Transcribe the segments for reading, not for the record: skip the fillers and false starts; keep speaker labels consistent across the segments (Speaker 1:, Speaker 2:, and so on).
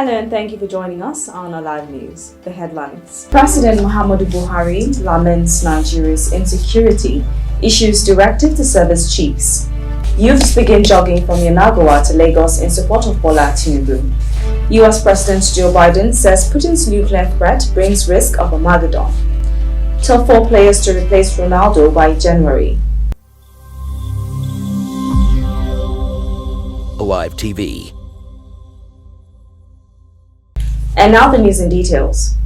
Speaker 1: Hello and thank you for joining us on our live news. The headlines. President Muhammadu Buhari laments Nigeria's insecurity, issues directive to service chiefs. Youths begin jogging from Yenagoa to Lagos in support of Bola Tinubu. US President Joe Biden says Putin's nuclear threat brings risk of Armageddon. Top 4 players to replace Ronaldo by January.
Speaker 2: Live TV.
Speaker 1: And now the news in details.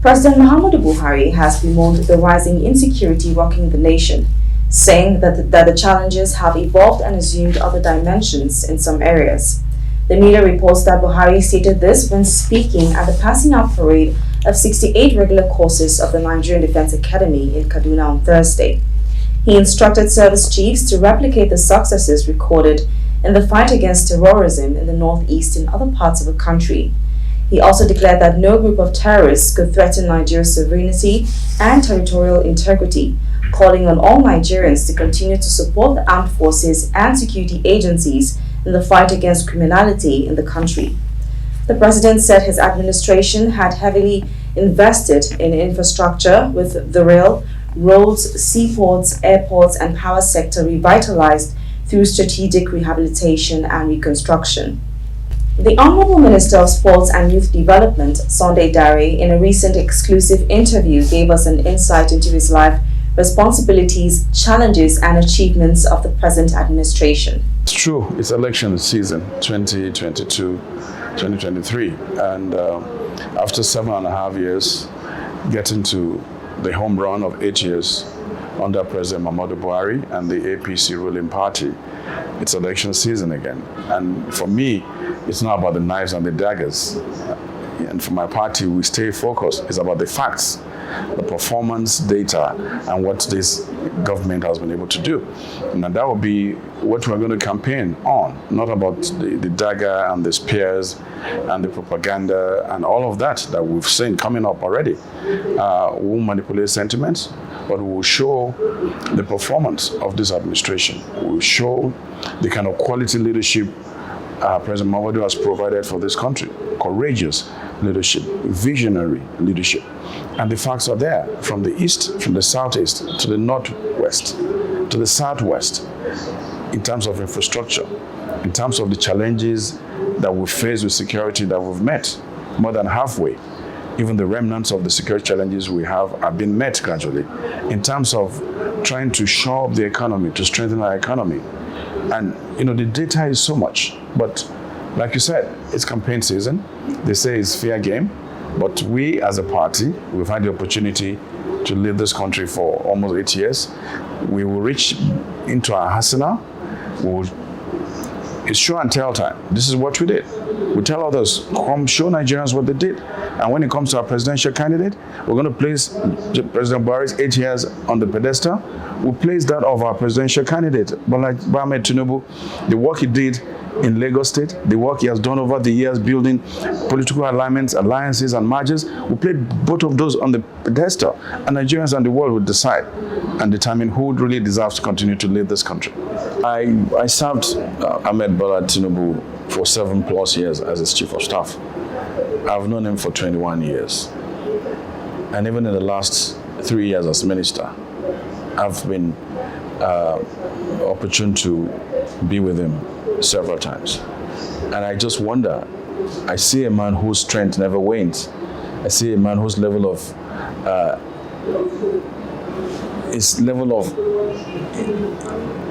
Speaker 1: President Muhammadu Buhari has bemoaned the rising insecurity rocking the nation, saying that the challenges have evolved and assumed other dimensions in some areas. The media reports that Buhari stated this when speaking at the passing out parade of 68 regular courses of the Nigerian Defense Academy in Kaduna on Thursday. He instructed service chiefs to replicate the successes recorded in the fight against terrorism in the northeast and other parts of the country. He also declared that no group of terrorists could threaten Nigeria's sovereignty and territorial integrity, calling on all Nigerians to continue to support the armed forces and security agencies in the fight against criminality in the country. The president said his administration had heavily invested in infrastructure, with the rail, roads, seaports, airports, and power sector revitalized through strategic rehabilitation and reconstruction. The Honorable Minister of Sports and Youth Development, Sunday Dare, in a recent exclusive interview gave us an insight into his life, responsibilities, challenges, and achievements of the present administration.
Speaker 3: It's true, it's election season 2022-2023, and after 7.5 years, getting to the home run of 8 years under President Muhammadu Buhari and the APC ruling party, it's election season again. And for me, it's not about the knives and the daggers. And for my party, we stay focused. It's about the facts, the performance data, and what this government has been able to do. And that will be what we're going to campaign on, not about the dagger and the spears and the propaganda and all of that we've seen coming up already. We will manipulate sentiments, but we will show the performance of this administration. We will show the kind of quality leadership President Muhammadu has provided for this country. Courageous leadership, visionary leadership. And the facts are there, from the east, from the southeast, to the northwest, to the southwest, in terms of infrastructure, in terms of the challenges that we face with security that we've met more than halfway. Even the remnants of the security challenges we have been met gradually, in terms of trying to shore up the economy, to strengthen our economy. And, the data is so much, but like you said, it's campaign season. They say it's fair game, but we as a party, we've had the opportunity to lead this country for almost 8 years. We will reach into our arsenal. It's show and tell time. This is what we did. We tell others, come show Nigerians what they did. And when it comes to our presidential candidate, we're going to place President Buhari's 8 years on the pedestal. We'll place that of our presidential candidate, Bola Tinubu, the work he did in Lagos State, the work he has done over the years building political alignments, alliances, and mergers. We put both of those on the pedestal, and Nigerians and the world will decide and determine who really deserves to continue to lead this country. I served Ahmed Bola Tinubu for 7+ years as his chief of staff. I've known him for 21 years. And even in the last 3 years as minister, I've been opportune to be with him several times. And I just wonder, I see a man whose strength never wanes. I see a man whose level of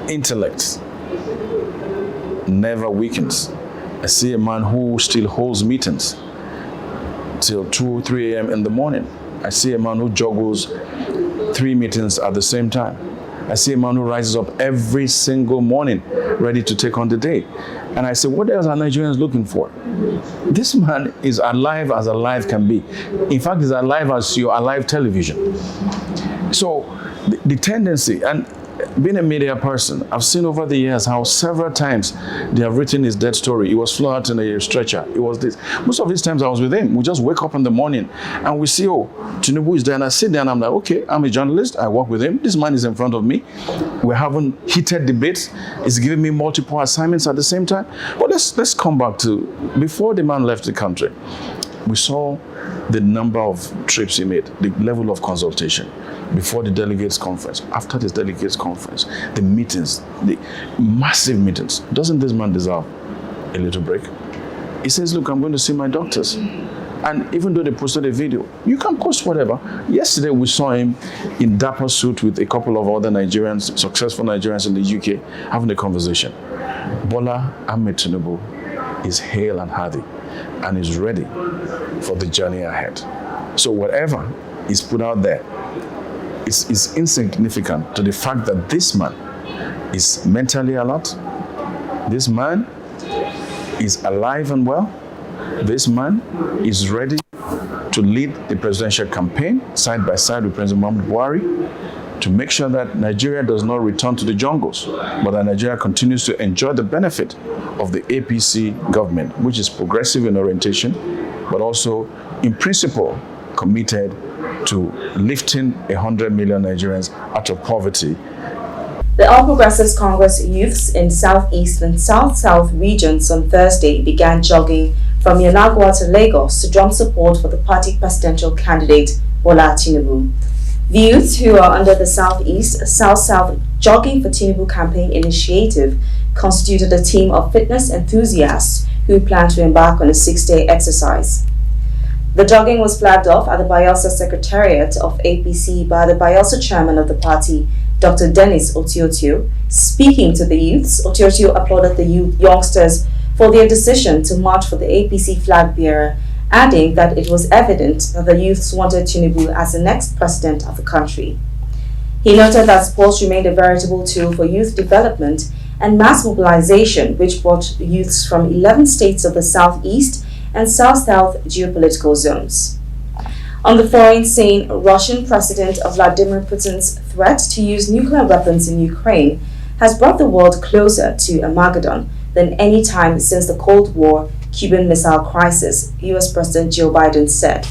Speaker 3: intellect never weakens. I see a man who still holds meetings till 2-3 a.m. in the morning. I see a man who juggles 3 meetings at the same time. I see a man who rises up every single morning ready to take on the day. And I say, what else are Nigerians looking for? This man is alive as alive can be. In fact, he's alive as your alive television. So the tendency, and being a media person, I've seen over the years how several times they have written his death story. He was flown out in a stretcher. It was this. Most of these times I was with him. We just wake up in the morning and we see, oh, Tinubu is there. And I sit there and I'm like, okay, I'm a journalist. I work with him. This man is in front of me. We're having heated debates. He's giving me multiple assignments at the same time. But let's come back to before the man left the country. We saw the number of trips he made, the level of consultation before the delegates conference, after this delegates conference, the meetings, the massive meetings. Doesn't this man deserve a little break? He says, look, I'm going to see my doctors. And even though they posted a video, you can post whatever. Yesterday we saw him in dapper suit with a couple of other Nigerians, successful Nigerians in the UK, having a conversation. Bola Ahmed Tinubu is hale and hearty and is ready for the journey ahead. So whatever is put out there is insignificant to the fact that this man is mentally alert. This man is alive and well. This man is ready to lead the presidential campaign side by side with President Muhammadu Buhari to make sure that Nigeria does not return to the jungles, but that Nigeria continues to enjoy the benefit of the APC government, which is progressive in orientation, but also in principle committed to lifting 100 million Nigerians out of poverty.
Speaker 1: The All Progressives Congress youths in Southeast and South-South regions on Thursday began jogging from Yenagoa to Lagos to drum support for the party presidential candidate Bola Tinubu. The youths who are under the Southeast South-South Jogging for Tinubu campaign initiative constituted a team of fitness enthusiasts who plan to embark on a 6-day exercise. The jogging was flagged off at the Bayelsa Secretariat of APC by the Bayelsa chairman of the party, Dr. Dennis Otiotio. Speaking to the youths, Otiotio applauded the youngsters for their decision to march for the APC flag bearer, adding that it was evident that the youths wanted Tinubu as the next president of the country. He noted that sports remained a veritable tool for youth development and mass mobilization, which brought youths from 11 states of the Southeast and South-South geopolitical zones. On the foreign scene, Russian President Vladimir Putin's threat to use nuclear weapons in Ukraine has brought the world closer to Armageddon than any time since the Cold War Cuban Missile Crisis, US President Joe Biden said.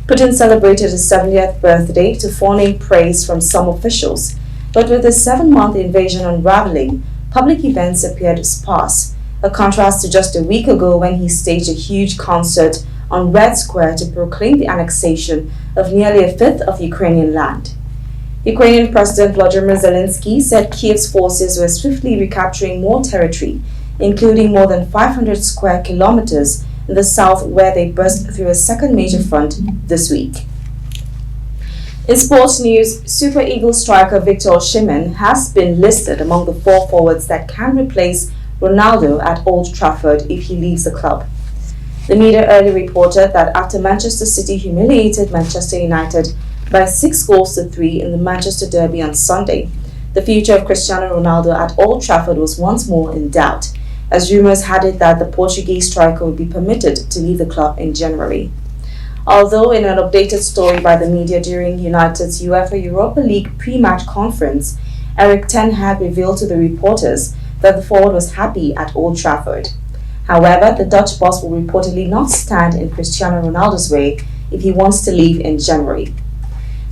Speaker 1: Putin celebrated his 70th birthday to fawning praise from some officials, but with the 7-month invasion unraveling, public events appeared sparse, a contrast to just a week ago when he staged a huge concert on Red Square to proclaim the annexation of nearly a fifth of Ukrainian land. Ukrainian President Volodymyr Zelensky said Kiev's forces were swiftly recapturing more territory, including more than 500 square kilometers in the south, where they burst through a second major front this week. In sports news, Super Eagles striker Victor Osimhen has been listed among the 4 forwards that can replace Ronaldo at Old Trafford if he leaves the club. The media earlier reported that after Manchester City humiliated Manchester United by 6-3 in the Manchester Derby on Sunday, the future of Cristiano Ronaldo at Old Trafford was once more in doubt, as rumours had it that the Portuguese striker would be permitted to leave the club in January. Although in an updated story by the media during United's UEFA Europa League pre-match conference, Erik ten Hag revealed to the reporters that the forward was happy at Old Trafford. However, the Dutch boss will reportedly not stand in Cristiano Ronaldo's way if he wants to leave in January.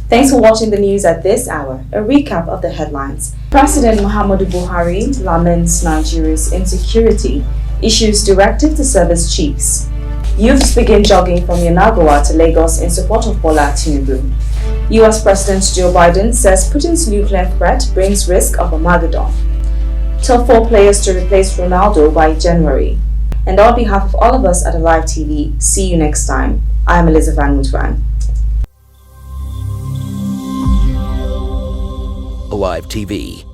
Speaker 1: Thanks for watching the news at this hour. A recap of the headlines. President Muhammadu Buhari laments Nigeria's insecurity, issues directive to service chiefs. Youths begin jogging from Yenagoa to Lagos in support of Bola Tinubu. US President Joe Biden says Putin's nuclear threat brings risk of Armageddon. Top 4 players to replace Ronaldo by January. And on behalf of all of us at Alive TV, see you next time. I am Elizabeth Mutwan.
Speaker 2: Alive TV.